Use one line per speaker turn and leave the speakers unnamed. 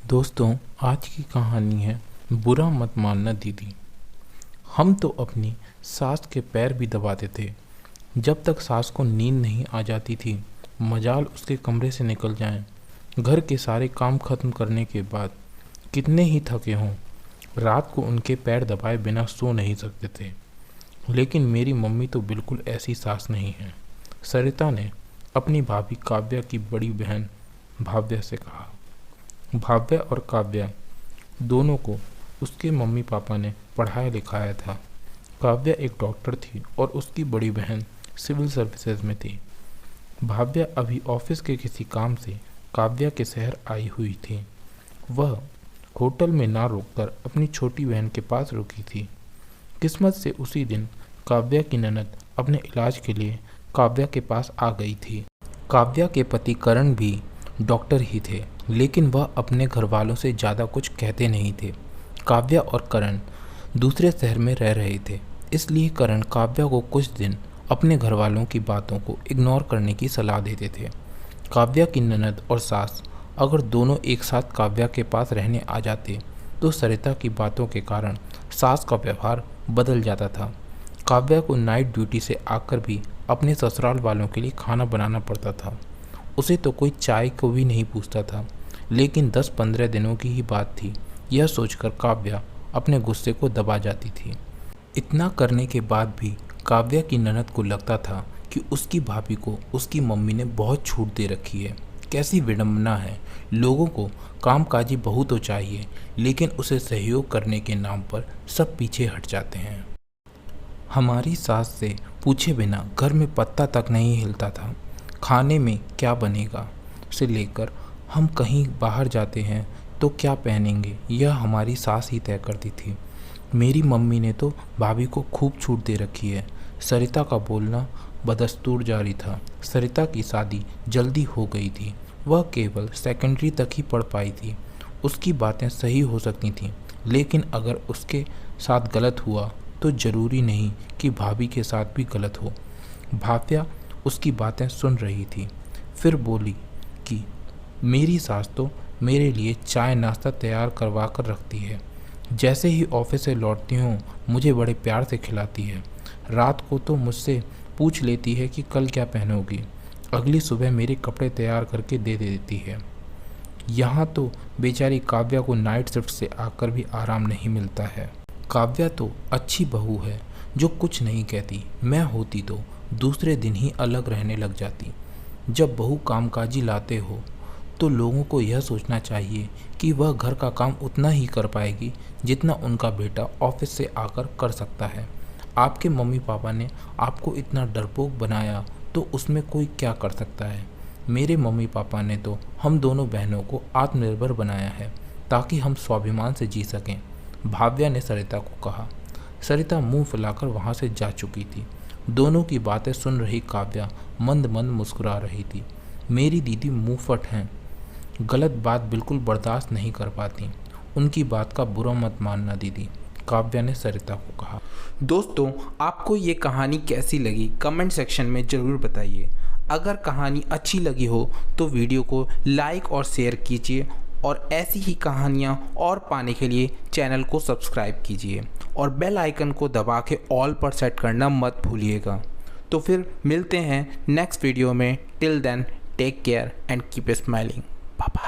दोस्तों, आज की कहानी है बुरा मत मानना दीदी। हम तो अपनी सास के पैर भी दबाते थे जब तक सास को नींद नहीं आ जाती थी। मजाल उसके कमरे से निकल जाएं। घर के सारे काम खत्म करने के बाद कितने ही थके हों, रात को उनके पैर दबाए बिना सो नहीं सकते थे। लेकिन मेरी मम्मी तो बिल्कुल ऐसी सास नहीं है। सरिता ने अपनी भाभी काव्या की बड़ी बहन भाव्या से कहा। भाव्या और काव्या दोनों को उसके मम्मी पापा ने पढ़ाया लिखाया था। काव्या एक डॉक्टर थी और उसकी बड़ी बहन सिविल सर्विसेज में थी। भाव्या अभी ऑफिस के किसी काम से काव्या के शहर आई हुई थी। वह होटल में ना रुककर अपनी छोटी बहन के पास रुकी थी। किस्मत से उसी दिन काव्या की ननद अपने इलाज के लिए काव्या के पास आ गई थी। काव्या के पति करण भी डॉक्टर ही थे, लेकिन वह अपने घर वालों से ज़्यादा कुछ कहते नहीं थे। काव्या और करण दूसरे शहर में रह रहे थे, इसलिए करण काव्या को कुछ दिन अपने घर वालों की बातों को इग्नोर करने की सलाह देते थे। काव्या की ननद और सास अगर दोनों एक साथ काव्या के पास रहने आ जाते तो सरिता की बातों के कारण सास का व्यवहार बदल जाता था। काव्या को नाइट ड्यूटी से आकर भी अपने ससुराल वालों के लिए खाना बनाना पड़ता था। उसे तो कोई चाय को भी नहीं पूछता था। लेकिन 10-15 दिनों की ही बात थी। यह सोचकर काव्या अपने गुस्से को दबा जाती थी। इतना करने के बाद भी काव्या की ननद को लगता था कि उसकी भाभी को उसकी मम्मी ने बहुत छूट दे रखी है। कैसी विडंबना है। लोगों को कामकाजी बहू तो चाहिए, लेकिन उसे सहयोग करने के नाम पर सब पीछे हट जाते हैं। हमारी सास से पूछे बिना घर में पत्ता तक नहीं हिलता था। खाने में क्या बनेगा से लेकर हम कहीं बाहर जाते हैं तो क्या पहनेंगे, यह हमारी सास ही तय करती थी। मेरी मम्मी ने तो भाभी को खूब छूट दे रखी है। सरिता का बोलना बदस्तूर जारी था। सरिता की शादी जल्दी हो गई थी। वह केवल सेकेंडरी तक ही पढ़ पाई थी। उसकी बातें सही हो सकती थीं, लेकिन अगर उसके साथ गलत हुआ तो ज़रूरी नहीं कि भाभी के साथ भी गलत हो। भाव्या उसकी बातें सुन रही थी, फिर बोली कि मेरी सास तो मेरे लिए चाय नाश्ता तैयार करवा कर रखती है। जैसे ही ऑफिस से लौटती हूँ मुझे बड़े प्यार से खिलाती है। रात को तो मुझसे पूछ लेती है कि कल क्या पहनोगी। अगली सुबह मेरे कपड़े तैयार करके दे देती है। यहाँ तो बेचारी काव्या को नाइट शिफ्ट से आकर भी आराम नहीं मिलता है। काव्या तो अच्छी बहू है जो कुछ नहीं कहती। मैं होती तो दूसरे दिन ही अलग रहने लग जाती। जब बहू कामकाजी लाते हो तो लोगों को यह सोचना चाहिए कि वह घर का काम उतना ही कर पाएगी जितना उनका बेटा ऑफिस से आकर कर सकता है। आपके मम्मी पापा ने आपको इतना डरपोक बनाया तो उसमें कोई क्या कर सकता है। मेरे मम्मी पापा ने तो हम दोनों बहनों को आत्मनिर्भर बनाया है ताकि हम स्वाभिमान से जी सकें, भाव्या ने सरिता को कहा। सरिता मुंह फुलाकर वहाँ से जा चुकी थी। दोनों की बातें सुन रही काव्या मंद मंद मुस्कुरा रही थी। मेरी दीदी मुंहफट हैं, गलत बात बिल्कुल बर्दाश्त नहीं कर पाती। उनकी बात का बुरा मत मानना दीदी, काव्या ने सरिता को कहा।
दोस्तों, आपको ये कहानी कैसी लगी कमेंट सेक्शन में ज़रूर बताइए। अगर कहानी अच्छी लगी हो तो वीडियो को लाइक और शेयर कीजिए और ऐसी ही कहानियाँ और पाने के लिए चैनल को सब्सक्राइब कीजिए और बेल आइकन को दबा के ऑल पर सेट करना मत भूलिएगा। तो फिर मिलते हैं नेक्स्ट वीडियो में। Till then take care and keep smiling. Bye bye.